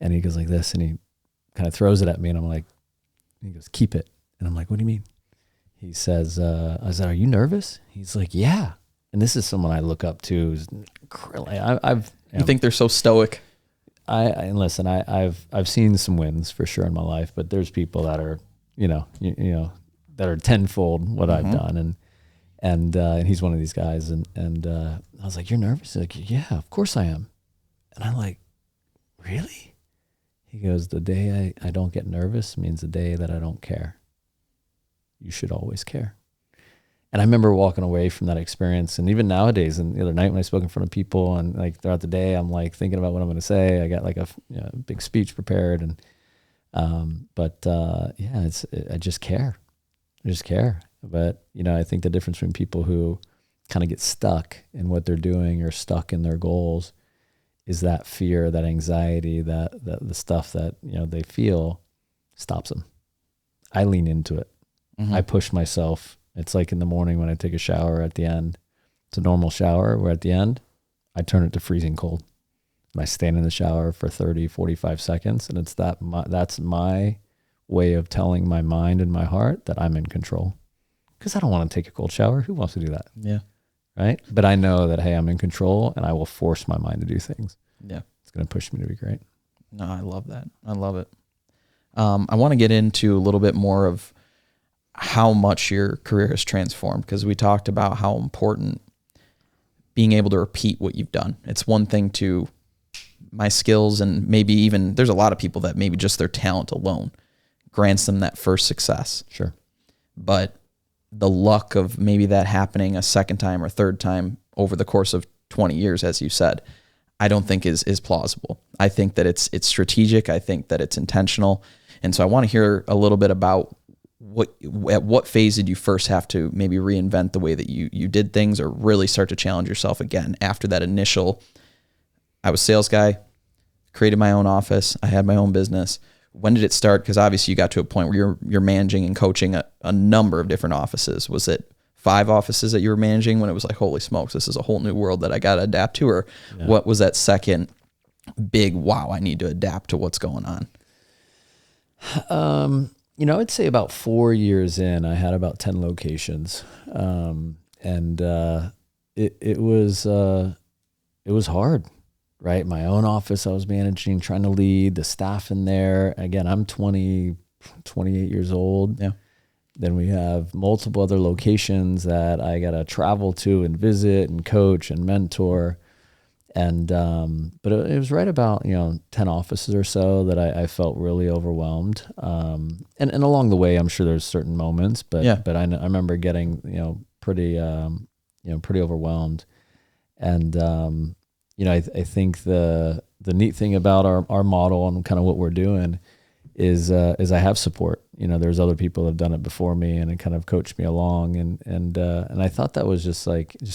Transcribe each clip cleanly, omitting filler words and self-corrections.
And he goes like this, and he kind of throws it at me, and I'm like, he goes, keep it. And I'm like, what do you mean? He says, I said, are you nervous? He's like, yeah. And this is someone I look up to. You think they're so stoic? Listen, I've seen some wins for sure in my life, but there's people that are, that are tenfold what I've done. And he's one of these guys. And I was like, you're nervous? He's like, yeah, of course I am. And I'm like, really? He goes, the day I don't get nervous means the day that I don't care. You should always care. And I remember walking away from that experience. And even nowadays, and the other night when I spoke in front of people and like throughout the day, I'm like thinking about what I'm going to say. I got like a big speech prepared. And, I just care. I just care. But, I think the difference between people who kind of get stuck in what they're doing or stuck in their goals is that fear, that anxiety, that the stuff that, they feel stops them. I lean into it. I push myself. It's like in the morning when I take a shower at the end. It's a normal shower where at the end, I turn it to freezing cold. And I stand in the shower for 30, 45 seconds. And that's my way of telling my mind and my heart that I'm in control. Because I don't want to take a cold shower. Who wants to do that? Yeah. Right? But I know that, hey, I'm in control and I will force my mind to do things. Yeah. It's going to push me to be great. No, I love that. I love it. I want to get into a little bit more of how much your career has transformed, because we talked about how important being able to repeat what you've done. It's one thing to my skills, and maybe even there's a lot of people that maybe just their talent alone grants them that first success. Sure. But the luck of maybe that happening a second time or third time over the course of 20 years, as you said, I don't think is plausible. I think that it's strategic. I think that it's intentional. And so I want to hear a little bit about at what phase did you first have to maybe reinvent the way that you did things, or really start to challenge yourself again after that initial, I was sales guy, created my own office, I had my own business. When did it start? Because obviously you got to a point where you're managing and coaching a number of different offices. Was it 5 offices that you were managing when it was like, holy smokes, this is a whole new world that I got to adapt to? Or what was that second big, wow, I need to adapt to what's going on? I'd say about 4 years in, I had about 10 locations. It was hard, right? My own office I was managing, trying to lead the staff in there. Again, I'm 28 years old. Yeah. Then we have multiple other locations that I got to travel to and visit and coach and mentor. And, but it was right about, 10 offices or so that I felt really overwhelmed. And along the way, I'm sure there's certain moments, but I remember getting, pretty overwhelmed. And, I think the neat thing about our model and kind of what we're doing is I have support. There's other people that have done it before me and it kind of coached me along. And I thought that was just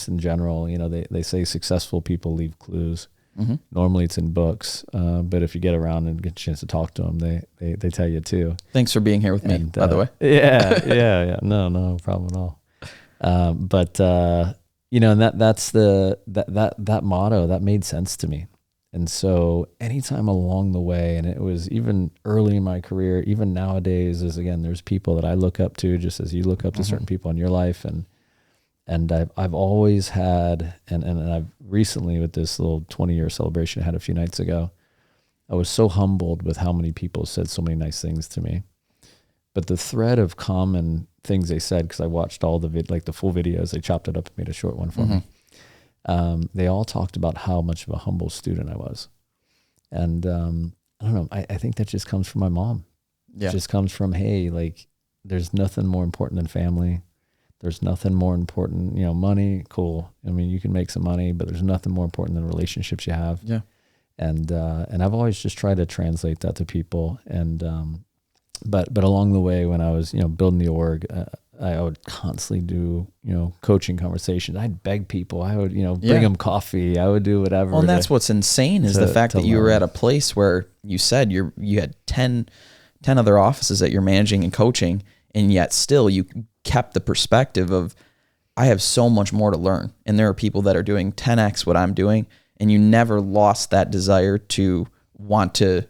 in general, they say successful people leave clues. Mm-hmm. Normally it's in books. But if you get around and get a chance to talk to them, they tell you too. Thanks for being here with me, by the way. Yeah. No problem at all. And that's that motto that made sense to me. And so anytime along the way, and it was even early in my career, even nowadays, there's people that I look up to, just as you look up to certain people in your life. And I've always had, and I've recently, with this little 20-year celebration I had a few nights ago, I was so humbled with how many people said so many nice things to me. But the thread of common things they said, because I watched all the full videos, they chopped it up and made a short one for me. They all talked about how much of a humble student I was. And I don't know, I think that just comes from my mom. Yeah. It just comes from, hey, there's nothing more important than family. There's nothing more important, money, cool. I mean, you can make some money, but there's nothing more important than relationships you have. Yeah. And I've always just tried to translate that to people. And but along the way, when I was, building the org, I would constantly do, coaching conversations. I'd beg people. I would, bring them coffee. I would do whatever. Well, and that's what's insane is the fact that you were at a place where you said you had 10 other offices that you're managing and coaching, and yet still you kept the perspective of, I have so much more to learn. And there are people that are doing 10x what I'm doing, and you never lost that desire to want to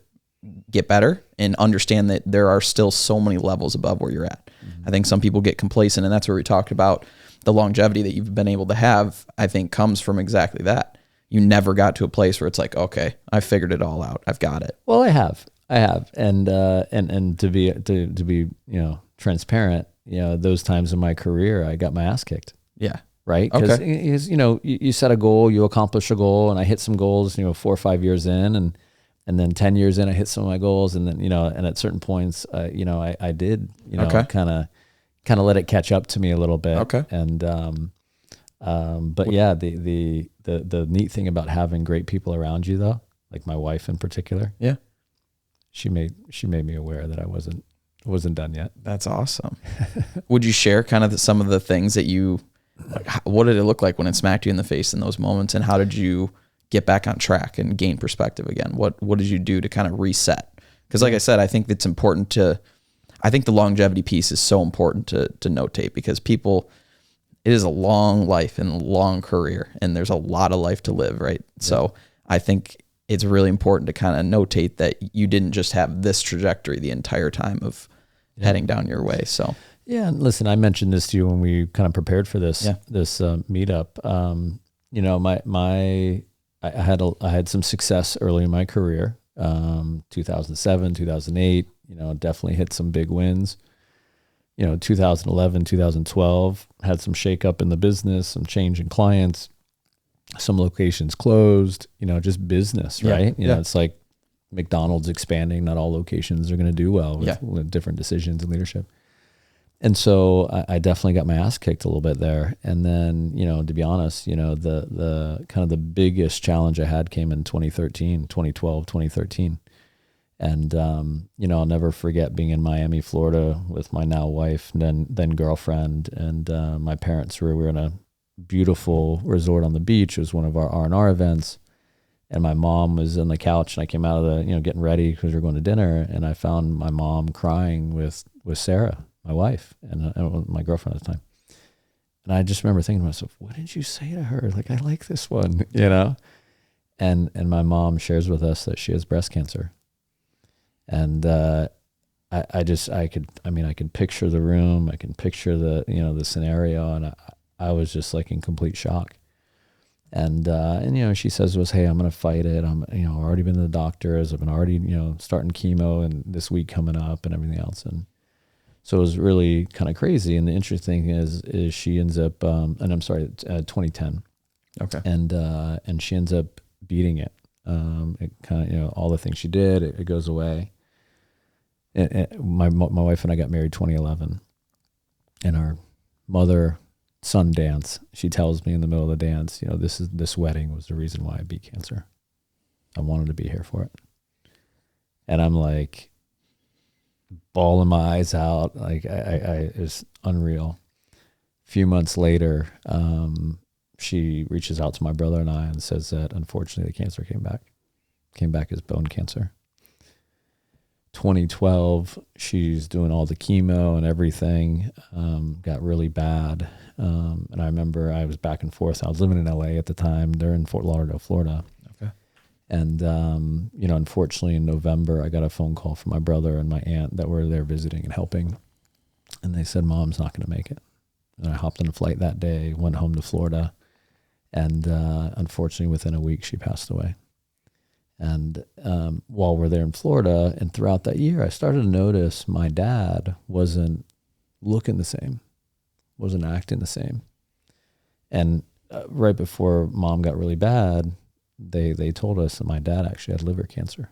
get better and understand that there are still so many levels above where you're at. I think some people get complacent, and that's where we talked about the longevity that you've been able to have, I think comes from exactly that. You never got to a place where it's like, okay, I figured it all out. I've got it. Well, I have. And to be, transparent, those times in my career, I got my ass kicked. Yeah. Right. Because, you set a goal, you accomplish a goal, and I hit some goals, 4 or 5 years in, and then 10 years in, I hit some of my goals. And then, and at certain points, I did, kind of let it catch up to me a little bit. Okay. And, but yeah, the neat thing about having great people around you though, like my wife in particular. Yeah. She made me aware that I wasn't done yet. That's awesome. Would you share kind of some of the things that what did it look like when it smacked you in the face in those moments, and how did you get back on track and gain perspective again? What did you do to kind of reset? Because like I said, I think it's important I think the longevity piece is so important to notate, because it is a long life and a long career, and there's a lot of life to live, right? Yeah. So I think it's really important to kind of notate that you didn't just have this trajectory the entire time of heading down your way. So yeah, and listen, I mentioned this to you when we kind of prepared for this meetup. I had some success early in my career. 2007, 2008, definitely hit some big wins. 2011, 2012, had some shakeup in the business, some change in clients, some locations closed, just business, right? It's like McDonald's expanding. Not all locations are going to do well with different decisions and leadership. And so I definitely got my ass kicked a little bit there. And then, to be honest, the kind of the biggest challenge I had came in 2012, 2013. And, I'll never forget being in Miami, Florida with my now wife, then girlfriend, and my parents we were in a beautiful resort on the beach. It was one of our R&R events. And my mom was on the couch, and I came out of getting ready because we were going to dinner. And I found my mom crying with Sarah, my wife, and my girlfriend at the time. And I just remember thinking to myself, what did you say to her? Like, I like this one, And my mom shares with us that she has breast cancer. And I could picture the room. I can picture the scenario, and I was just like in complete shock. And she says to us, hey, I'm going to fight it. I'm, already been to the doctors. I've been already, starting chemo and this week coming up and everything else. And so it was really kind of crazy. And the interesting thing is she ends up, 2010. Okay. And she ends up beating it. It kind of, all the things she did, it goes away. My wife and I got married 2011, and our mother-son dance, she tells me in the middle of the dance, this wedding was the reason why I beat cancer. I wanted to be here for it. And I'm like bawling my eyes out. Like it was unreal. A few months later, she reaches out to my brother and I and says that unfortunately the cancer came back as bone cancer. 2012, she's doing all the chemo and everything, got really bad. And I remember I was back and forth. I was living in LA at the time. They're in Fort Lauderdale, Florida. Okay. And, unfortunately in November, I got a phone call from my brother and my aunt that were there visiting and helping. And they said, Mom's not going to make it. And I hopped on a flight that day, went home to Florida. And, unfortunately within a week, she passed away. And while we're there in Florida and throughout that year, I started to notice my dad wasn't looking the same, wasn't acting the same. And right before Mom got really bad, they told us that my dad actually had liver cancer.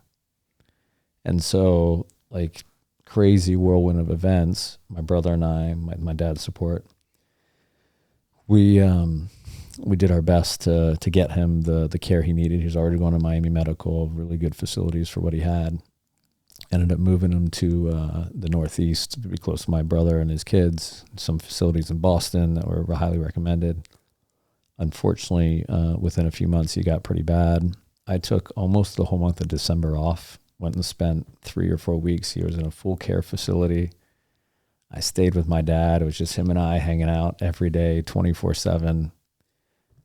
And so, like, crazy whirlwind of events, my brother and I, my dad's support, we did our best to get him the care he needed. He was already going to Miami Medical, really good facilities for what he had. Ended up moving him to the Northeast to be close to my brother and his kids, some facilities in Boston that were highly recommended. Unfortunately, within a few months, he got pretty bad. I took almost the whole month of December off, went and spent 3 or 4 weeks. He was in a full care facility. I stayed with my dad. It was just him and I hanging out every day, 24/7.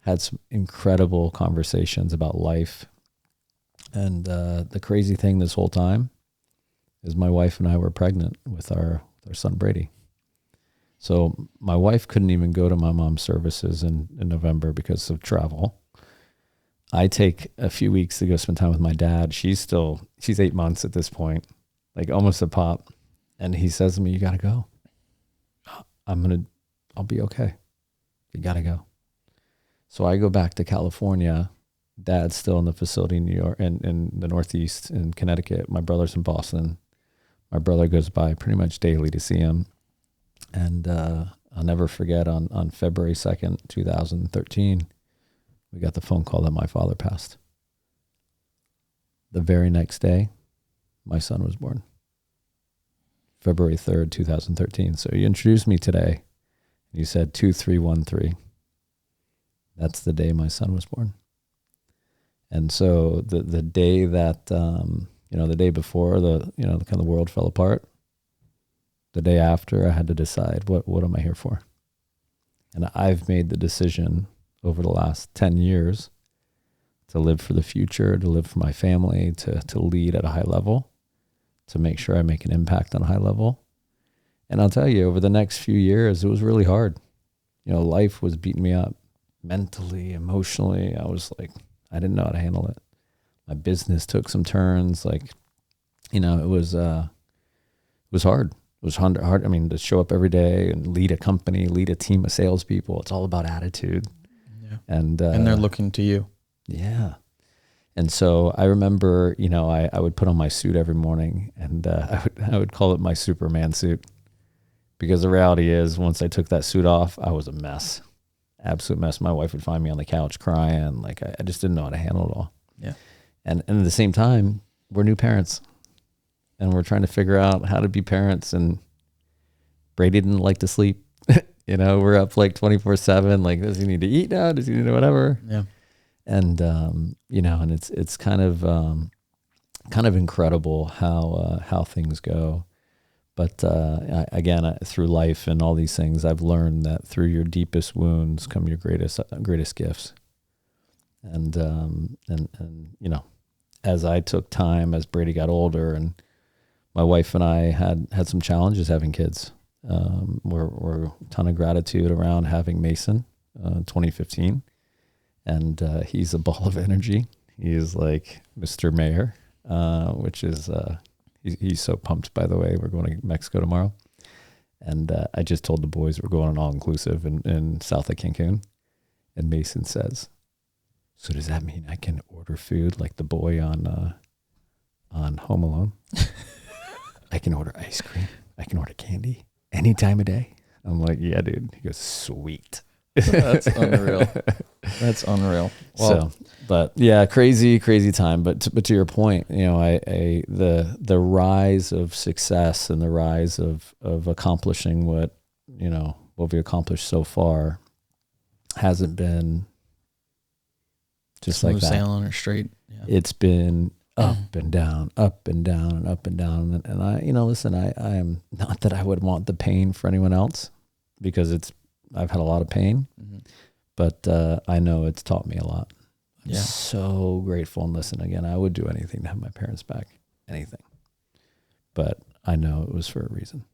Had some incredible conversations about life. And the crazy thing this whole time, is my wife and I were pregnant with our son Brady. So my wife couldn't even go to my mom's services in November because of travel. I take a few weeks to go spend time with my dad. She's 8 months at this point, like almost a pop. And he says to me, "You got to go. I'll be okay. You got to go." So I go back to California. Dad's still in the facility in New York and in the Northeast in Connecticut. My brother's in Boston. My brother goes by pretty much daily to see him. And I'll never forget on February 2nd, 2013, we got the phone call that my father passed. The very next day, my son was born. February 3rd, 2013. So you introduced me today. You said 2313. That's the day my son was born. And so the day that, the day before the kind of the world fell apart, the day after I had to decide what am I here for? And I've made the decision over the last 10 years to live for the future, to live for my family, to lead at a high level, to make sure I make an impact on a high level. And I'll tell you, over the next few years, it was really hard. Life was beating me up mentally, emotionally. I was like, I didn't know how to handle it. My business took some turns. It was hard. It was hard. I mean, to show up every day and lead a company, lead a team of salespeople. It's all about attitude. Yeah. And they're looking to you. Yeah. And so I remember, I would put on my suit every morning, and I would call it my Superman suit, because the reality is, once I took that suit off, I was a mess, absolute mess. My wife would find me on the couch crying, like I just didn't know how to handle it all. Yeah. And at the same time, we're new parents, and we're trying to figure out how to be parents. And Brady didn't like to sleep. We're up like 24/7. Like, does he need to eat now? Does he need to whatever? Yeah. And, and it's kind of incredible how things go. But, again, through life and all these things, I've learned that through your deepest wounds come your greatest gifts. And as I took time, as Brady got older, and my wife and I had some challenges having kids. We're a ton of gratitude around having Mason, 2015. And he's a ball of energy. He is like Mr. Mayor, which is, he's so pumped, by the way. We're going to Mexico tomorrow. And I just told the boys we're going on all-inclusive in south of Cancun. And Mason says, "So does that mean I can order food like the boy on Home Alone? I can order ice cream. I can order candy any time of day?" I'm like, "Yeah, dude." He goes, "Sweet." That's unreal. That's unreal. Well, so, but yeah, crazy time. But to your point, the rise of success and the rise of accomplishing what we accomplished so far hasn't been just smooth like that. Sailing or straight. Yeah. It's been up and down, up and down, and up and down. And I, listen, I am not that I would want the pain for anyone else, because I've had a lot of pain, but I know it's taught me a lot. I'm so grateful. And listen, again, I would do anything to have my parents back, anything. But I know it was for a reason.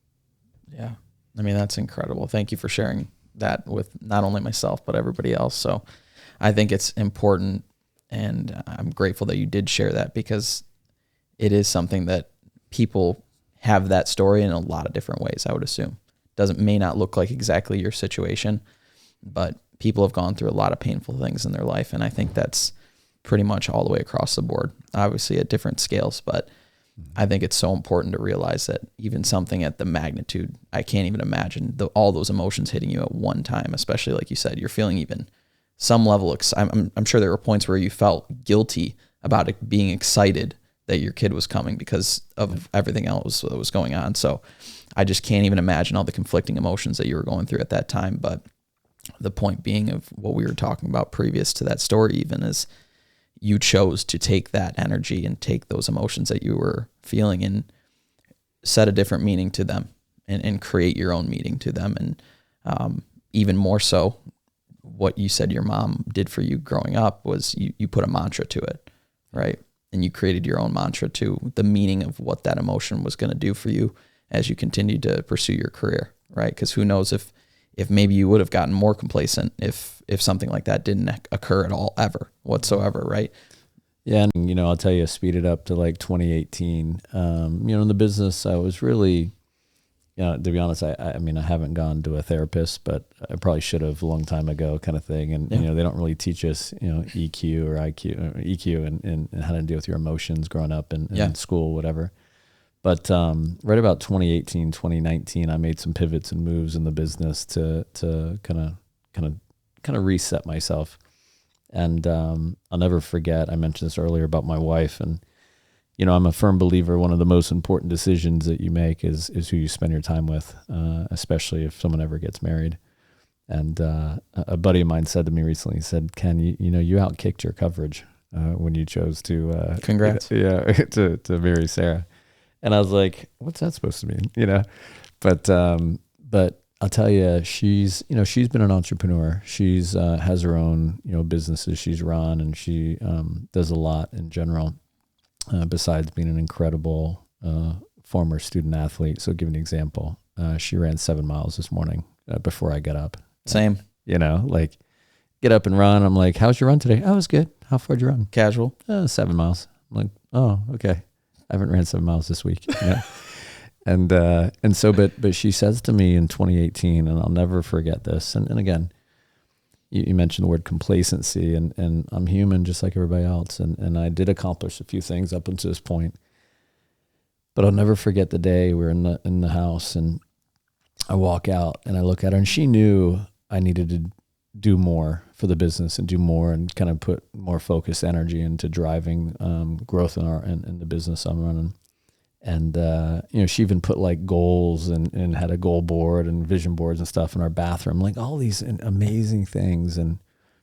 Yeah. I mean, that's incredible. Thank you for sharing that with not only myself, but everybody else. So I think it's important, and I'm grateful that you did share that, because it is something that people have that story in a lot of different ways, I would assume. May not look like exactly your situation, but people have gone through a lot of painful things in their life. And I think that's pretty much all the way across the board, obviously at different scales. But I think it's so important to realize that even something at the magnitude, I can't even imagine all those emotions hitting you at one time, especially like you said, you're feeling even some level. I'm sure there were points where you felt guilty about it, being excited that your kid was coming because of everything else that was going on. So I just can't even imagine all the conflicting emotions that you were going through at that time. But the point being of what we were talking about previous to that story even is you chose to take that energy and take those emotions that you were feeling and set a different meaning to them and create your own meaning to them. And even more so, what you said your mom did for you growing up was you put a mantra to it, right? and you created your own mantra to the meaning of what that emotion was going to do for you as you continued to pursue your career, right? Because who knows if maybe you would have gotten more complacent if something like that didn't occur at all, ever, whatsoever, right? Yeah, and I'll tell you, speed it up to like 2018. In the business, I was really, to be honest, I mean, I haven't gone to a therapist, but I probably should have a long time ago, kind of thing. And they don't really teach us, EQ or IQ or EQ and how to deal with your emotions growing up in school, whatever. But right about 2018, 2019, I made some pivots and moves in the business to kind of reset myself. And I'll never forget, I mentioned this earlier about my wife, and I'm a firm believer one of the most important decisions that you make is who you spend your time with, especially if someone ever gets married. And a buddy of mine said to me recently, he said, Ken, you outkicked your coverage when you chose to congrats. To marry Sarah. And I was like, what's that supposed to mean? But I'll tell you, she's been an entrepreneur. She's has her own, businesses she's run, and she does a lot in general, besides being an incredible former student athlete. So give an example. She ran 7 miles this morning before I got up. Same. Like get up and run. I'm like, how's your run today? Oh, it was good. How far did you run? Casual. 7 miles. I'm like, oh, okay. I haven't ran 7 miles this week. And so, but she says to me in 2018, and I'll never forget this. And again, you mentioned the word complacency, and I'm human just like everybody else. And I did accomplish a few things up until this point, but I'll never forget the day we were in the house, and I walk out and I look at her, and she knew I needed to do more for the business and do more and kind of put more focused energy into driving growth in the business I'm running. And, she even put like goals and had a goal board and vision boards and stuff in our bathroom, like all these amazing things. And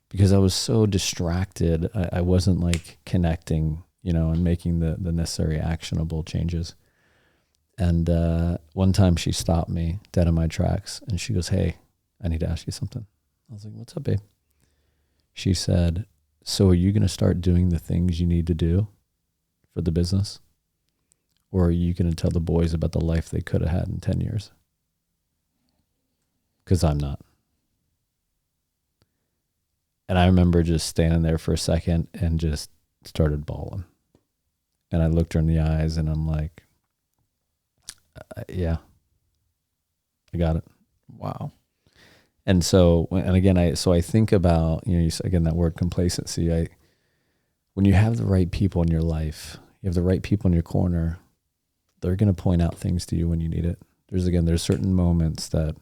because I was so distracted, I wasn't like connecting, and making the necessary actionable changes. And one time she stopped me dead in my tracks and she goes, hey, I need to ask you something. I was like, what's up, babe? She said, so are you going to start doing the things you need to do for the business? Or are you going to tell the boys about the life they could have had in 10 years? Because I'm not. And I remember just standing there for a second and just started bawling. And I looked her in the eyes and I'm like, yeah, I got it. Wow. And so, and again, I think about, again, that word complacency. When you have the right people in your life, you have the right people in your corner, they're going to point out things to you when you need it. There's certain moments that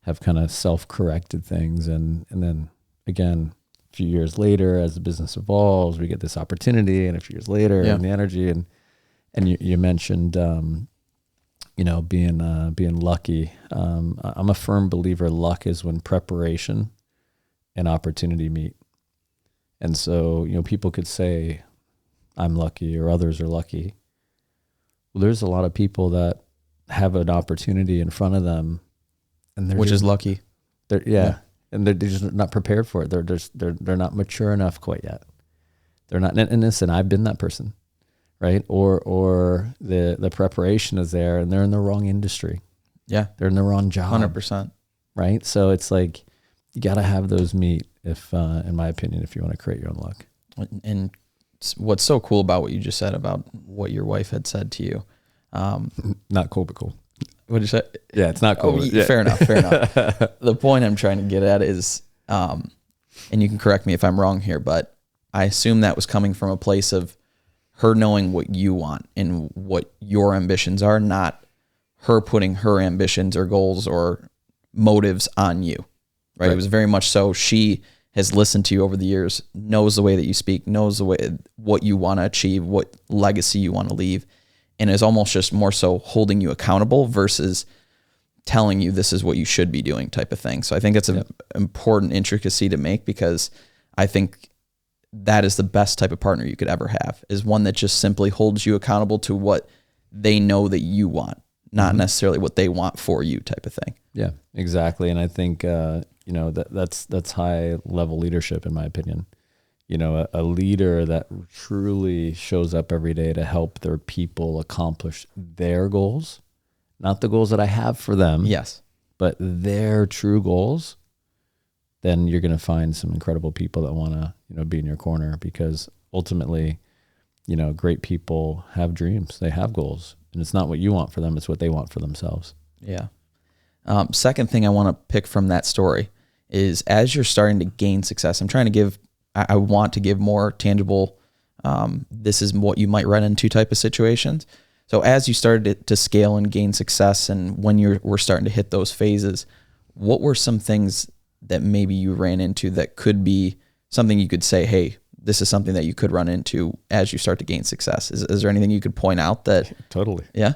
have kind of self-corrected things. And then again, a few years later, as the business evolves, we get this opportunity, and a few years later and the energy and you mentioned, being lucky. I'm a firm believer luck is when preparation and opportunity meet. And so, people could say I'm lucky or others are lucky. Well, there's a lot of people that have an opportunity in front of them, and which is lucky. And they're just not prepared for it. They're not mature enough quite yet. They're not. And listen, I've been that person, right? Or the preparation is there, and they're in the wrong industry. Yeah, they're in the wrong job. 100%. Right. So it's like you got to have those meet. If, in my opinion, if you want to create your own luck. And what's so cool about what you just said about what your wife had said to you. Not cool, but cool. What did you say? Yeah, it's not cool. Fair enough. The point I'm trying to get at is, and you can correct me if I'm wrong here, but I assume that was coming from a place of her knowing what you want and what your ambitions are, not her putting her ambitions or goals or motives on you, right? It was very much so she has listened to you over the years, knows the way that you speak, knows the way what you want to achieve, what legacy you want to leave, and is almost just more so holding you accountable versus telling you this is what you should be doing type of thing. So I think that's an important intricacy to make, because I think that is the best type of partner you could ever have, is one that just simply holds you accountable to what they know that you want, not necessarily what they want for you type of thing. Yeah, exactly. And I think, that's high level leadership in my opinion. a leader that truly shows up every day to help their people accomplish their goals, not the goals that I have for them, Yes. but their true goals, then you're going to find some incredible people that want to, be in your corner, because ultimately, great people have dreams, they have goals, and it's not what you want for them, it's what they want for themselves. Yeah. Second thing I want to pick from that story is, as you're starting to gain success, I want to give more tangible, this is what you might run into type of situations. So as you started to scale and gain success, and when we're starting to hit those phases, what were some things that maybe you ran into that could be something you could say, hey, this is something that you could run into as you start to gain success? Is there anything you could point out that? Totally. Yeah.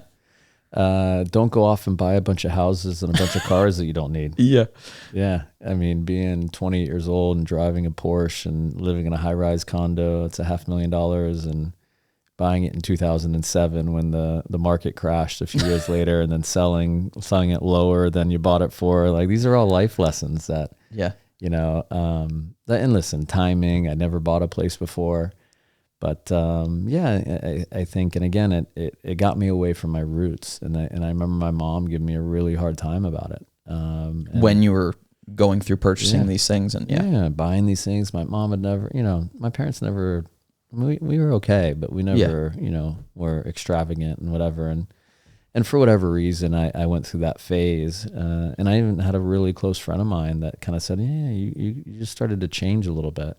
Don't go off and buy a bunch of houses and a bunch of cars that you don't need. Yeah. Yeah. I mean, being 28 years old and driving a Porsche and living in a high-rise condo, it's $500,000, and buying it in 2007 when the market crashed a few years later, and then selling it lower than you bought it for. Like, these are all life lessons that, Yeah. and listen, timing, I never bought a place before. But I think, and again, it got me away from my roots, and I remember my mom giving me a really hard time about it. When you were going through purchasing these things, and buying these things, my mom had never, my parents never. We were okay, but we never, were extravagant and whatever. And for whatever reason, I went through that phase, and I even had a really close friend of mine that kind of said, "Yeah, you just started to change a little bit."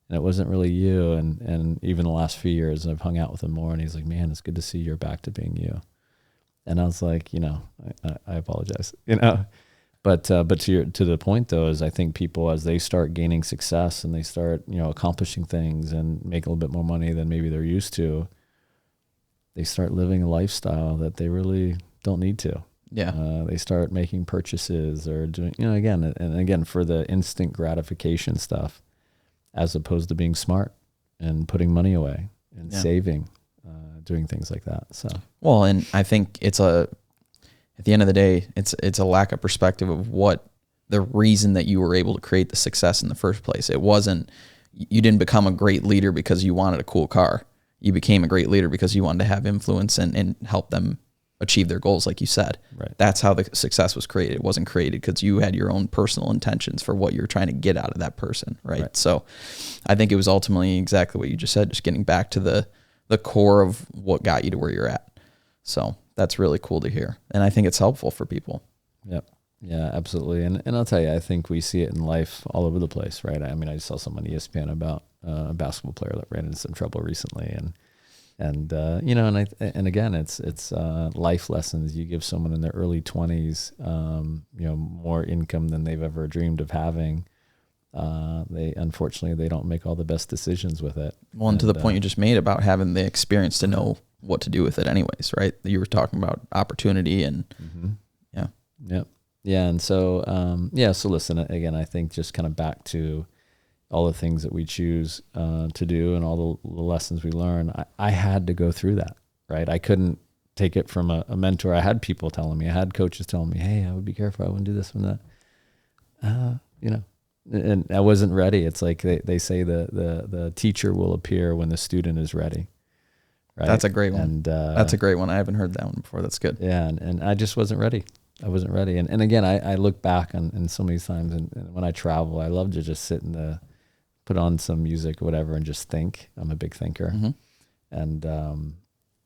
And it wasn't really you. And even the last few years, I've hung out with him more, and he's like, "Man, it's good to see you're back to being you." And I was like, I apologize, But to the point though, is I think people, as they start gaining success and they start, accomplishing things and make a little bit more money than maybe they're used to, they start living a lifestyle that they really don't need to. Yeah. They start making purchases or doing, again, for the instant gratification stuff, as opposed to being smart and putting money away and saving, doing things like that. So, well, and I think at the end of the day, it's a lack of perspective of what the reason that you were able to create the success in the first place. It wasn't, you didn't become a great leader because you wanted a cool car. You became a great leader because you wanted to have influence and help them achieve their goals, like you said. Right. That's how the success was created. It wasn't created because you had your own personal intentions for what you're trying to get out of that person, right? So I think it was ultimately exactly what you just said, just getting back to the core of what got you to where you're at. So that's really cool to hear. And I think it's helpful for people. Yep. Yeah, absolutely. And I'll tell you, I think we see it in life all over the place, right? I mean, I saw something on ESPN about a basketball player that ran into some trouble recently, and again, it's life lessons. You give someone in their early 20s, more income than they've ever dreamed of having. Unfortunately, they don't make all the best decisions with it. Well, and to the point you just made about having the experience to know what to do with it anyways, right? You were talking about opportunity and Yeah. And so, so listen, again, I think just kind of back to all the things that we choose to do and all the lessons we learn. I had to go through that, right? I couldn't take it from a mentor. I had people telling me, I had coaches telling me, hey, I would be careful. I wouldn't do this and that, and I wasn't ready. It's like they say the teacher will appear when the student is ready. Right? That's a great one. And that's a great one. I haven't heard that one before. That's good. Yeah. And I just wasn't ready. I wasn't ready. And again, I look back on so many times, and when I travel, I love to just sit put on some music or whatever and just think. I'm a big thinker. Mm-hmm.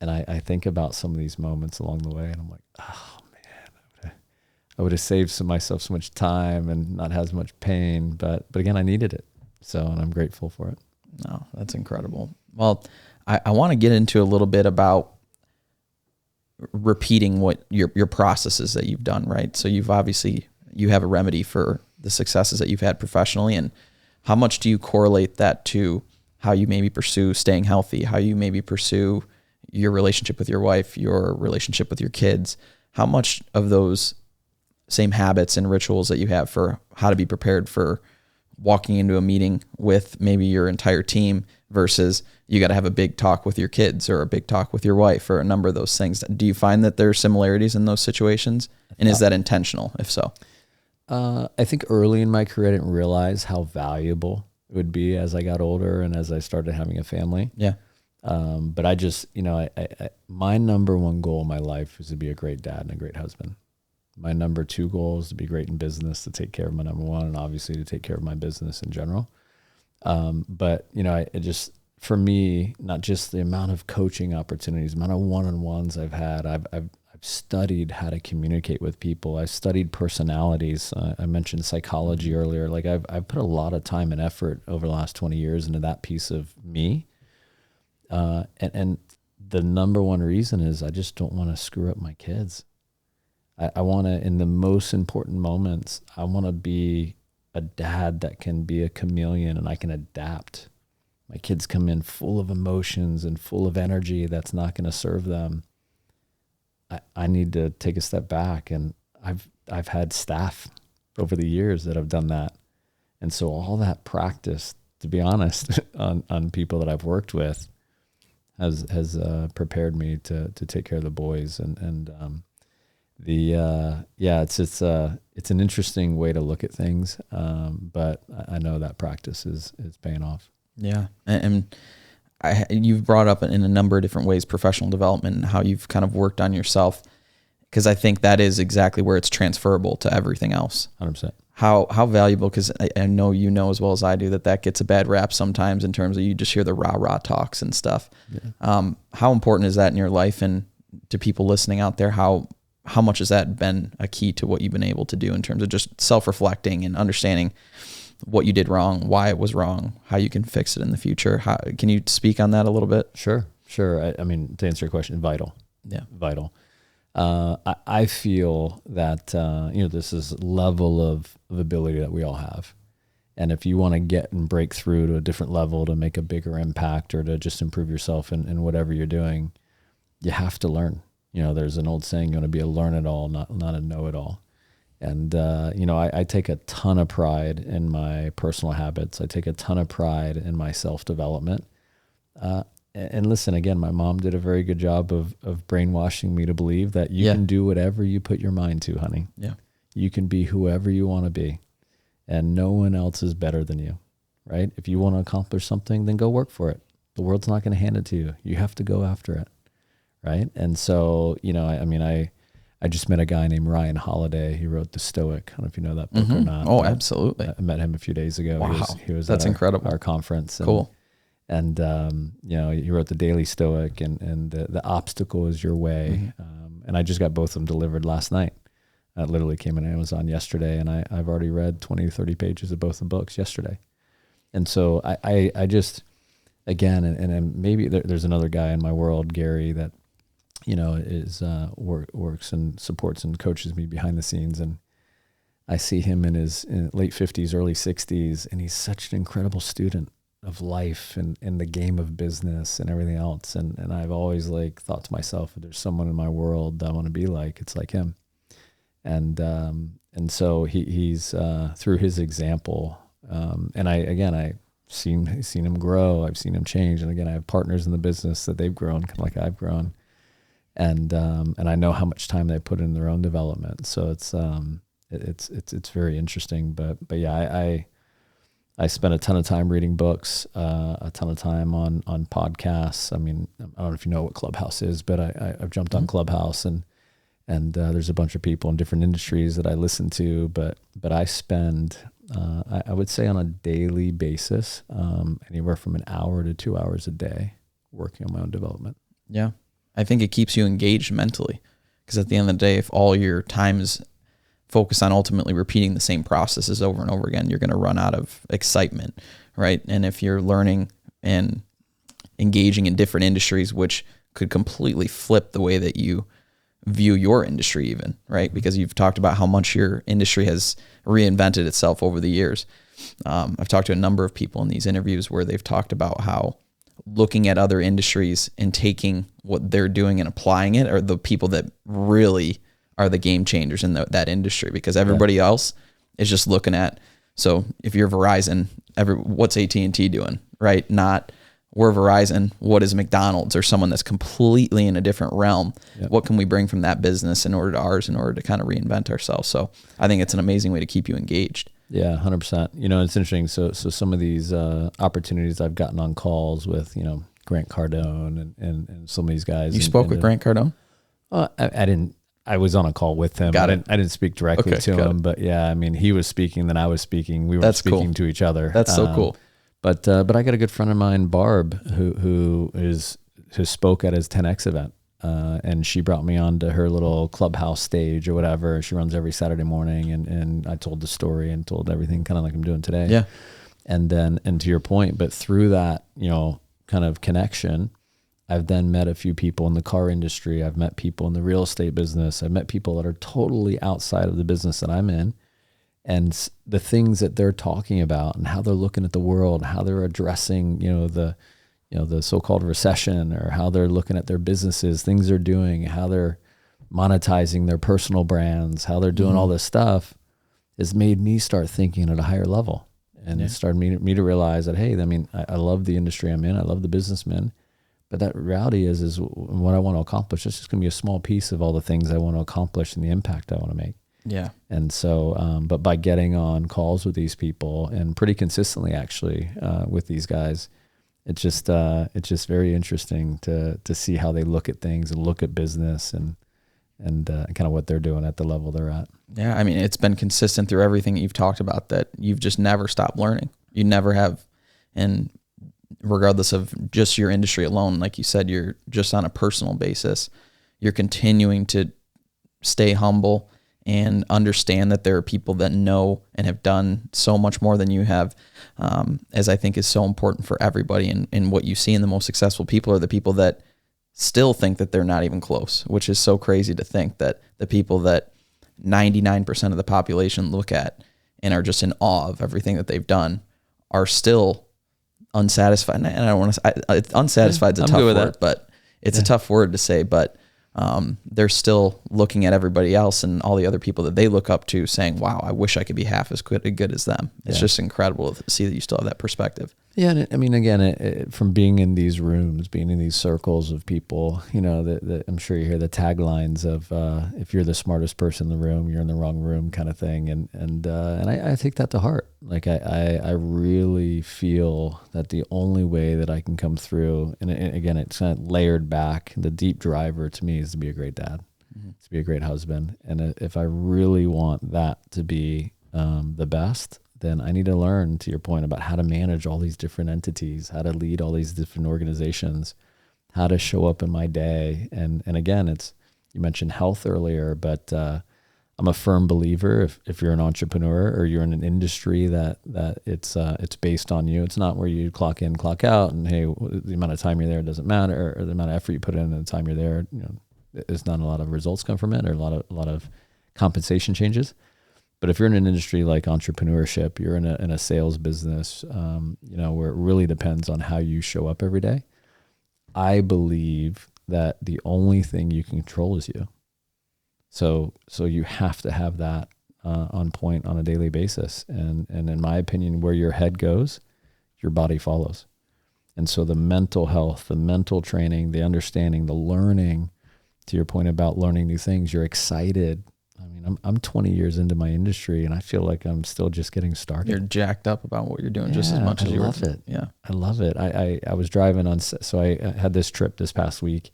And I think about some of these moments along the way, and I'm like, oh man, I would have saved myself so much time and not had as much pain. But again, I needed it. So, and I'm grateful for it. No, that's incredible. Well, I want to get into a little bit about repeating what your processes that you've done, right? So you have a remedy for the successes that you've had professionally, and how much do you correlate that to how you maybe pursue staying healthy, how you maybe pursue your relationship with your wife, your relationship with your kids? How much of those same habits and rituals that you have for how to be prepared for walking into a meeting with maybe your entire team versus you got to have a big talk with your kids or a big talk with your wife or a number of those things? Do you find that there are similarities in those situations? And is that intentional, if so? I think early in my career, I didn't realize how valuable would be as I got older and as I started having a family. Yeah. But I just, my number one goal in my life is to be a great dad and a great husband. My number two goal is to be great in business, to take care of my number one, and obviously to take care of my business in general. But it just, for me, not just the amount of coaching opportunities, the amount of one-on-ones I've had, I've studied how to communicate with people. I studied personalities. I mentioned psychology earlier. Like I've put a lot of time and effort over the last 20 years into that piece of me. And the number one reason is I just don't want to screw up my kids. I want to, in the most important moments, I want to be a dad that can be a chameleon and I can adapt. My kids come in full of emotions and full of energy that's not going to serve them. I need to take a step back, and I've had staff over the years that have done that. And so all that practice, to be honest, on people that I've worked with has prepared me to take care of the boys. It's an interesting way to look at things. But I know that practice is paying off. Yeah. And you've brought up in a number of different ways, professional development and how you've kind of worked on yourself. Cause I think that is exactly where it's transferable to everything else. 100%. How valuable, because I know as well as I do that gets a bad rap sometimes in terms of you just hear the rah-rah talks and stuff. Yeah. How important is that in your life, and to people listening out there, how much has that been a key to what you've been able to do in terms of just self-reflecting and understanding what you did wrong, why it was wrong, how you can fix it in the future? Can you speak on that a little bit? Sure. I mean, to answer your question, vital. Yeah. Vital. I feel that, this is level of ability that we all have. And if you want to get and break through to a different level to make a bigger impact or to just improve yourself in whatever you're doing, you have to learn. There's an old saying, you want to be a learn-it-all, not a know-it-all. And, I take a ton of pride in my personal habits. I take a ton of pride in my self-development. And listen, again, my mom did a very good job of brainwashing me to believe that you can do whatever you put your mind to, honey. Yeah. You can be whoever you want to be, and no one else is better than you, right? If you want to accomplish something, then go work for it. The world's not going to hand it to you. You have to go after it, right? And so, I just met a guy named Ryan Holiday. He wrote The Stoic. I don't know if you know that book or not. Oh, absolutely. I met him a few days ago. Wow. He was That's at incredible. Our conference. Cool. And he wrote The Daily Stoic and the obstacle is your way. Mm-hmm. And I just got both of them delivered last night. I literally came in Amazon yesterday, and I've already read 20 to 30 pages of both the books yesterday. And so I just, again, and maybe there's another guy in my world, Gary, that, is works and supports and coaches me behind the scenes. And I see him in his late 50s, early 60s, and he's such an incredible student of life and the game of business and everything else. And I've always thought to myself, if there's someone in my world that I want to be like, it's like him. And so he's through his example. And I've seen him grow. I've seen him change. And again, I have partners in the business that they've grown kind of like I've grown. And I know how much time they put in their own development. So it's very interesting, but yeah, I spent a ton of time reading books, a ton of time on podcasts. I mean, I don't know if you know what Clubhouse is, but I've jumped on Clubhouse and there's a bunch of people in different industries that I listen to, but I spend, I would say on a daily basis, anywhere from an hour to 2 hours a day working on my own development. Yeah. I think it keeps you engaged mentally, because at the end of the day, if all your time is focused on ultimately repeating the same processes over and over again, you're going to run out of excitement, right? And if you're learning and engaging in different industries, which could completely flip the way that you view your industry even, right? Because you've talked about how much your industry has reinvented itself over the years. I've talked to a number of people in these interviews where they've talked about how looking at other industries and taking what they're doing and applying it are the people that really are the game changers in that industry, because everybody else is just looking at, so if you're Verizon, what's AT&T doing, right? Not we're Verizon, what is McDonald's or someone that's completely in a different realm? Yep. What can we bring from that business in order to kind of reinvent ourselves? So I think it's an amazing way to keep you engaged. Yeah, 100%. You know, it's interesting. So some of these opportunities I've gotten on calls with, you know, Grant Cardone and some of these guys. You spoke with Grant Cardone? I didn't. I was on a call with him. I didn't speak directly to him, but yeah, I mean, he was speaking, then I was speaking. We were speaking to each other. That's so cool. But I got a good friend of mine, Barb, who spoke at his 10X event. And she brought me on to her little clubhouse stage or whatever. She runs every Saturday morning. And I told the story and told everything kind of like I'm doing today. Yeah. And to your point, but through that, you know, kind of connection, I've then met a few people in the car industry. I've met people in the real estate business. I've met people that are totally outside of the business that I'm in. And the things that they're talking about and how they're looking at the world, how they're addressing, the so-called recession, or how they're looking at their businesses, things they're doing, how they're monetizing their personal brands, how they're doing all this stuff, has made me start thinking at a higher level. And it started me to realize that, hey, I mean, I love the industry I'm in. I love the businessmen. But that reality is what I want to accomplish. It's just going to be a small piece of all the things I want to accomplish and the impact I want to make. Yeah. And so, but by getting on calls with these people, and pretty consistently actually with these guys, it's just very interesting to see how they look at things and look at business and kind of what they're doing at the level they're at. Yeah. I mean, it's been consistent through everything you've talked about, that you've just never stopped learning. You never have. And regardless of just your industry alone, like you said, you're just on a personal basis, you're continuing to stay humble and understand that there are people that know and have done so much more than you have, as I think is so important for everybody. And what you see in the most successful people are the people that still think that they're not even close, which is so crazy to think that the people that 99% of the population look at and are just in awe of everything that they've done are still unsatisfied. And I don't want to, unsatisfied is a tough word, but it's a tough word to say, but they're still looking at everybody else and all the other people that they look up to saying, wow, I wish I could be half as good as them. It's just incredible to see that you still have that perspective. Yeah. And I mean, again, from being in these rooms, being in these circles of people, you know, I'm sure you hear the taglines of, if you're the smartest person in the room, you're in the wrong room kind of thing. And I take that to heart. Like I really feel that the only way that I can come through, and again, it's kind of layered back. The deep driver to me is to be a great dad, to be a great husband. And if I really want that to be the best, then I need to learn, to your point, about how to manage all these different entities, how to lead all these different organizations, how to show up in my day. And again, you mentioned health earlier, but I'm a firm believer if you're an entrepreneur or you're in an industry that it's based on you. It's not where you clock in, clock out, and hey, the amount of time you're there doesn't matter, or the amount of effort you put in and the time you're there, you know, there's not a lot of results come from it, or a lot of compensation changes. But if you're in an industry like entrepreneurship, you're in a sales business, you know, where it really depends on how you show up every day. I believe that the only thing you can control is you. So you have to have that on point on a daily basis. And in my opinion, where your head goes, your body follows. And so the mental health, the mental training, the understanding, the learning, to your point about learning new things, you're excited. I mean, I'm 20 years into my industry and I feel like I'm still just getting started. You're jacked up about what you're doing just as much as you were. I love it. Yeah. I love it. I was driving so I had this trip this past week,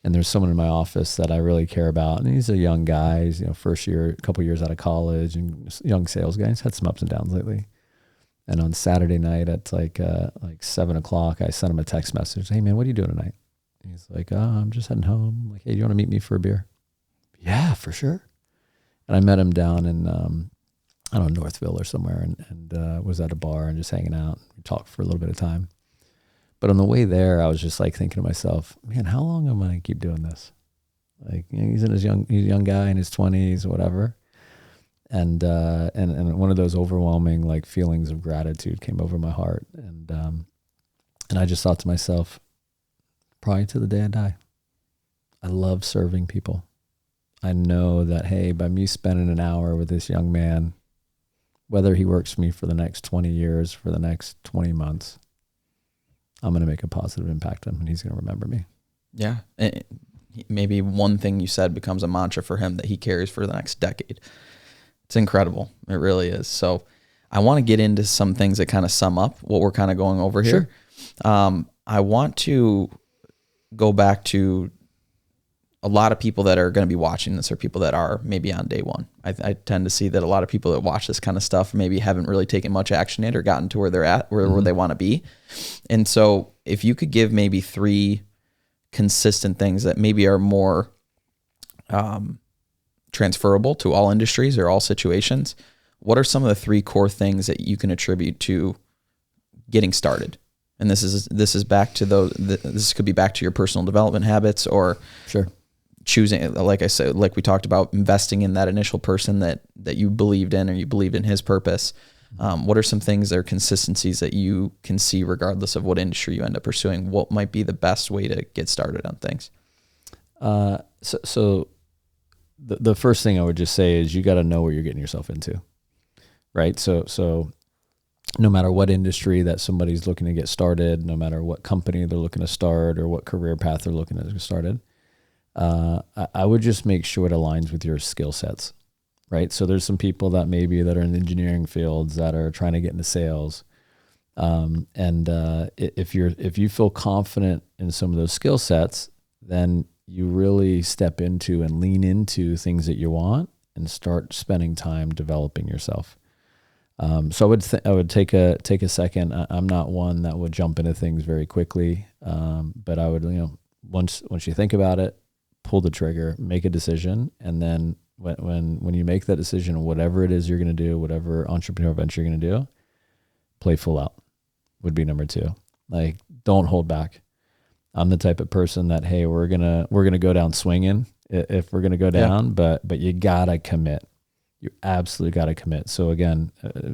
and there's someone in my office that I really care about. And he's a young guy. He's, first year, a couple years out of college, and young sales guy. He's had some ups and downs lately. And on Saturday night at like 7:00, I sent him a text message. Hey man, what are you doing tonight? And he's like, I'm just heading home. I'm like, hey, do you want to meet me for a beer? Yeah, for sure. And I met him down in, I don't know, Northville or somewhere, and was at a bar and just hanging out. We talked for a little bit of time. But on the way there, I was just like thinking to myself, man, how long am I going to keep doing this? Like, he's a young guy in his 20s or whatever. And one of those overwhelming like feelings of gratitude came over my heart. And I just thought to myself, probably to the day I die, I love serving people. I know that, hey, by me spending an hour with this young man, whether he works for me for the next 20 years, for the next 20 months, I'm going to make a positive impact on him, and he's going to remember me. Yeah. Maybe one thing you said becomes a mantra for him that he carries for the next decade. It's incredible. It really is. So I want to get into some things that kind of sum up what we're kind of going over here. Sure. I want to go back to a lot of people that are going to be watching this, or people that are maybe on day one. I tend to see that a lot of people that watch this kind of stuff maybe haven't really taken much action yet, or gotten to where they're at, where they want to be. And so if you could give maybe 3 consistent things that maybe are more transferable to all industries or all situations, what are some of the 3 core things that you can attribute to getting started? And this is back to those. This could be back to your personal development habits, or sure, choosing, like I said, like we talked about, investing in that initial person that you believed in, or you believed in his purpose. What are some things or consistencies that you can see regardless of what industry you end up pursuing? What might be the best way to get started on things? So the first thing I would just say is you got to know what you're getting yourself into, right? So no matter what industry that somebody's looking to get started, no matter what company they're looking to start or what career path they're looking to get started, I would just make sure it aligns with your skill sets, right? So there's some people that maybe that are in the engineering fields that are trying to get into sales. If you feel confident in some of those skill sets, then you really step into and lean into things that you want and start spending time developing yourself. So I would take a second. I'm not one that would jump into things very quickly. But I would, once you think about it, pull the trigger, make a decision. And then when you make that decision, whatever it is you're going to do, whatever entrepreneurial venture you're going to do, play full out would be number 2. Like, don't hold back. I'm the type of person that, hey, we're going to go down swinging if we're going to go down, but you gotta commit. You absolutely got to commit. So again,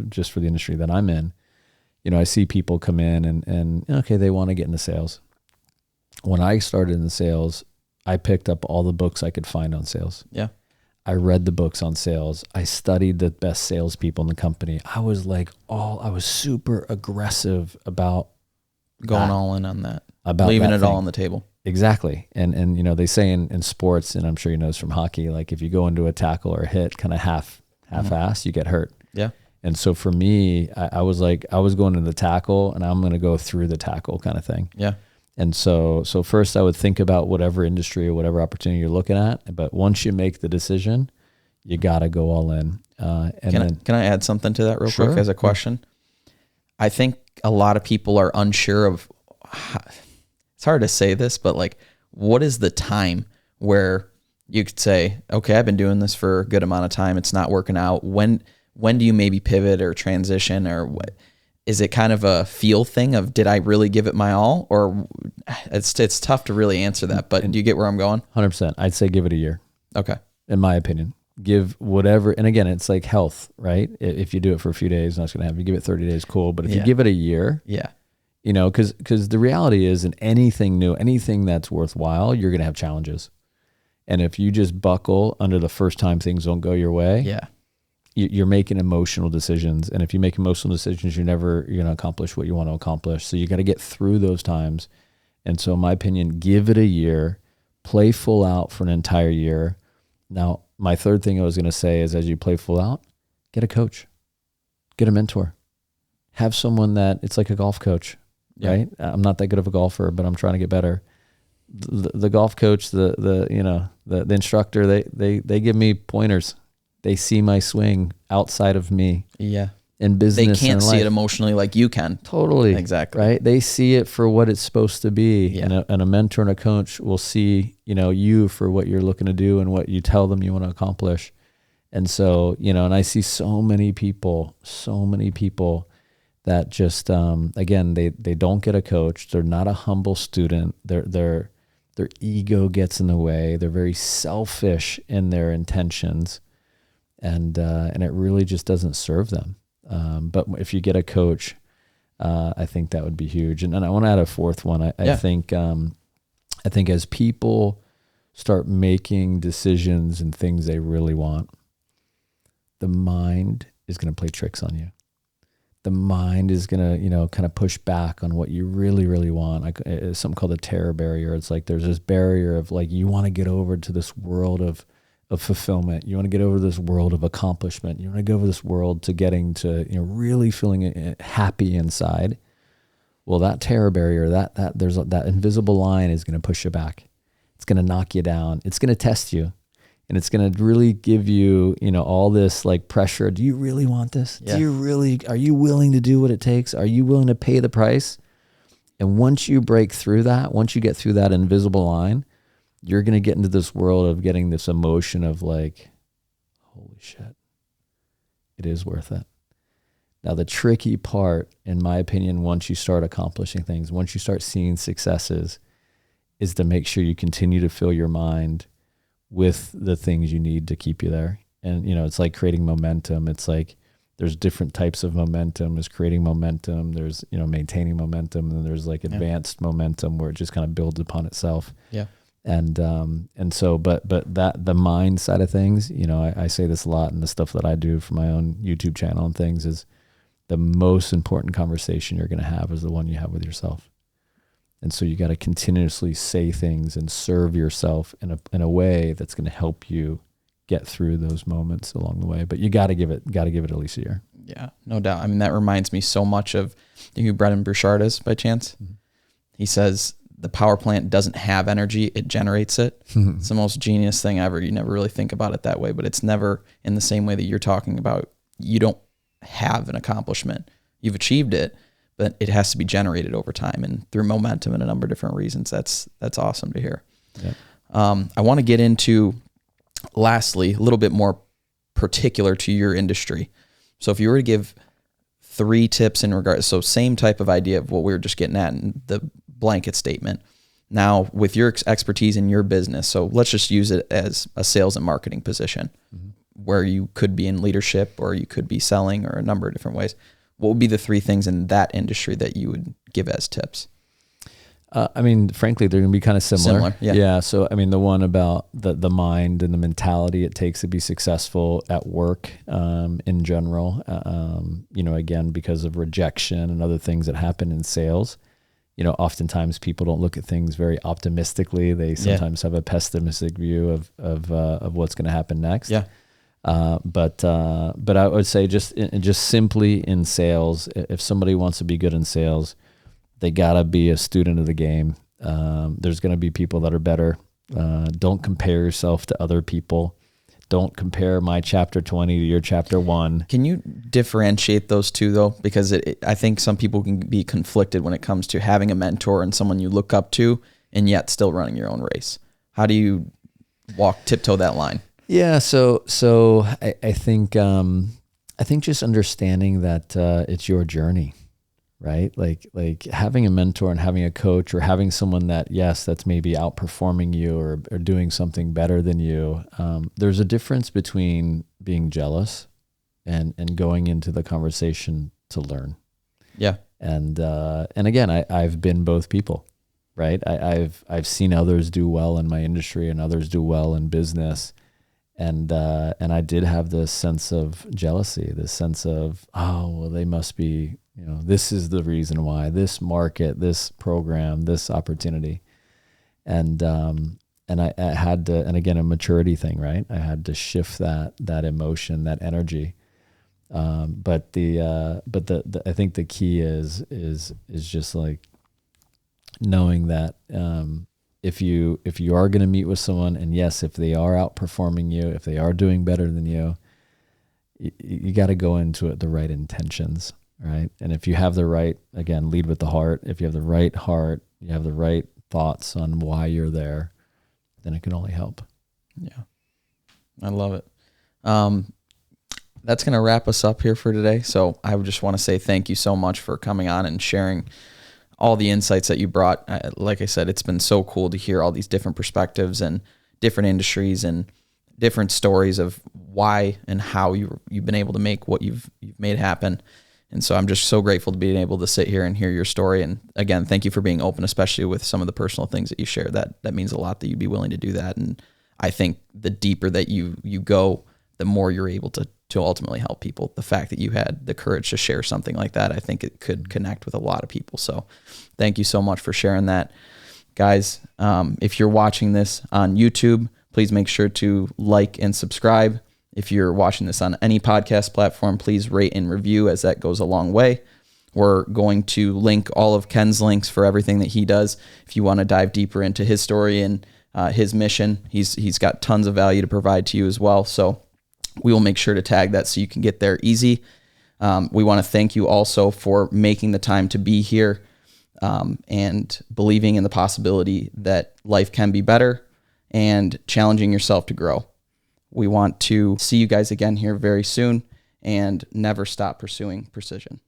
just for the industry that I'm in, I see people come in and okay, they want to get into sales. When I started in the sales, I picked up all the books I could find on sales. Yeah. I read the books on sales. I studied the best salespeople in the company. I was super aggressive about going all in on that, about leaving that it thing. all on the table. Exactly. And they say in sports, and I'm sure you know this from hockey, like if you go into a tackle or a hit kind of half-ass, you get hurt. Yeah. And so for me, I was going into the tackle and I'm going to go through the tackle kind of thing. Yeah. And so first I would think about whatever industry or whatever opportunity you're looking at. But once you make the decision, you got to go all in. Can I add something to that real quick as a question? I think a lot of people are unsure of it's hard to say this, but like, what is the time where you could say, okay, I've been doing this for a good amount of time, it's not working out. When do you maybe pivot or transition, or what? Is it kind of a feel thing of, did I really give it my all? Or it's tough to really answer that, but do you get where I'm going? 100%. I'd say give it a year. Okay. In my opinion, give whatever. And again, it's like health, right? If you do it for a few days, not going to happen. You give it 30 days, cool. But if you give it a year, because the reality is in anything new, anything that's worthwhile, you're going to have challenges. And if you just buckle under the first time things don't go your way, you're making emotional decisions. And if you make emotional decisions, you're going to accomplish what you want to accomplish. So you got to get through those times. And so in my opinion, give it a year, play full out for an entire year. Now, my third thing I was going to say is, as you play full out, get a coach, get a mentor, have someone that it's like a golf coach, right? I'm not that good of a golfer, but I'm trying to get better. The golf coach, the instructor, they give me pointers. They see my swing outside of me. Yeah. In business, they can't see it emotionally like you can. Totally. Exactly. Right. They see it for what it's supposed to be. Yeah. And a mentor and a coach will see, you for what you're looking to do and what you tell them you want to accomplish. And so, and I see so many people that just, again, they don't get a coach. They're not a humble student. Their ego gets in the way. They're very selfish in their intentions. And it really just doesn't serve them. But if you get a coach, I think that would be huge. And I want to add a fourth one. I think as people start making decisions and things they really want, the mind is going to play tricks on you. The mind is going to, kind of push back on what you really, really want. It's something called the terror barrier. It's like there's this barrier of like, you want to get over to this world of of fulfillment. You want to get over this world of accomplishment. You want to go over this world to getting to, really feeling happy inside. Well, that terror barrier, that invisible line is going to push you back. It's going to knock you down. It's going to test you, and it's going to really give you, all this like pressure. Do you really want this? Yeah. Are you willing to do what it takes? Are you willing to pay the price? And once you break through that, once you get through that invisible line, you're going to get into this world of getting this emotion of like, holy shit, it is worth it. Now, the tricky part, in my opinion, once you start accomplishing things, once you start seeing successes, is to make sure you continue to fill your mind with the things you need to keep you there. And, it's like creating momentum. It's like there's different types of momentum. There's creating momentum. There's, maintaining momentum. And then there's like advanced momentum where it just kind of builds upon itself. Yeah. And so, but that the mind side of things, I say this a lot in the stuff that I do for my own YouTube channel and things, is the most important conversation you're going to have is the one you have with yourself. And so you got to continuously say things and serve yourself in a way that's going to help you get through those moments along the way. But you got to give it at least a year. Yeah, no doubt. I mean, that reminds me so much of, you know who Brendan Burchard is by chance? Mm-hmm. He says the power plant doesn't have energy, it generates it. It's the most genius thing ever. You never really think about it that way, but it's never in the same way that you're talking about. You don't have an accomplishment. You've achieved it, but it has to be generated over time and through momentum and a number of different reasons. That's awesome to hear. Yeah. I want to get into, lastly, a little bit more particular to your industry. So if you were to give 3 tips in regards, so same type of idea of what we were just getting at in the blanket statement. Now, with your expertise in your business, so let's just use it as a sales and marketing position, where you could be in leadership or you could be selling, or a number of different ways. What would be the 3 things in that industry that you would give as tips? Frankly, they're going to be kind of similar. Yeah. So, the one about the mind and the mentality it takes to be successful at work, in general, again, because of rejection and other things that happen in sales, oftentimes people don't look at things very optimistically. They sometimes have a pessimistic view of what's going to happen next. Yeah. But I would say just simply in sales, if somebody wants to be good in sales, they gotta be a student of the game. There's gonna be people that are better. Don't compare yourself to other people. Don't compare my chapter 20 to your chapter 1. Can you differentiate those two though? Because I think some people can be conflicted when it comes to having a mentor and someone you look up to and yet still running your own race. How do you tiptoe that line? Yeah. So I think just understanding that, it's your journey, right? Like having a mentor and having a coach or having someone that, yes, that's maybe outperforming you or doing something better than you. There's a difference between being jealous and going into the conversation to learn. Yeah. And again, I've been both people, right? I've seen others do well in my industry and others do well in business. And I did have this sense of jealousy, this sense of, oh, well, they must be, this is the reason why, this market, this program, this opportunity. And I had to, and again, a maturity thing, right? I had to shift that emotion, that energy. But I think the key is just like knowing that, if you are going to meet with someone, and yes, if they are outperforming you, if they are doing better than you, you got to go into it the right intentions, right? And if you have the right, again, lead with the heart. If you have the right heart, you have the right thoughts on why you're there, then it can only help. Yeah, I love it. That's going to wrap us up here for today. So I would just want to say thank you so much for coming on and sharing all the insights that you brought. Like I said, it's been so cool to hear all these different perspectives and different industries and different stories of why and how you've been able to make what you've made happen. And so I'm just so grateful to be able to sit here and hear your story. And again, thank you for being open, especially with some of the personal things that you share. That means a lot that you'd be willing to do that. And I think the deeper that you go, the more you're able to ultimately help people. The fact that you had the courage to share something like that, I think it could connect with a lot of people. So thank you so much for sharing that. Guys, if you're watching this on YouTube, Please make sure to like and subscribe. If you're watching this on any podcast platform, please rate and review, as that goes a long way. We're going to link all of Ken's links for everything that he does. If you want to dive deeper into his story and his mission, he's got tons of value to provide to you as well. So we will make sure to tag that so you can get there easy. We want to thank you also for making the time to be here and believing in the possibility that life can be better and challenging yourself to grow. We want to see you guys again here very soon, and never stop pursuing precision.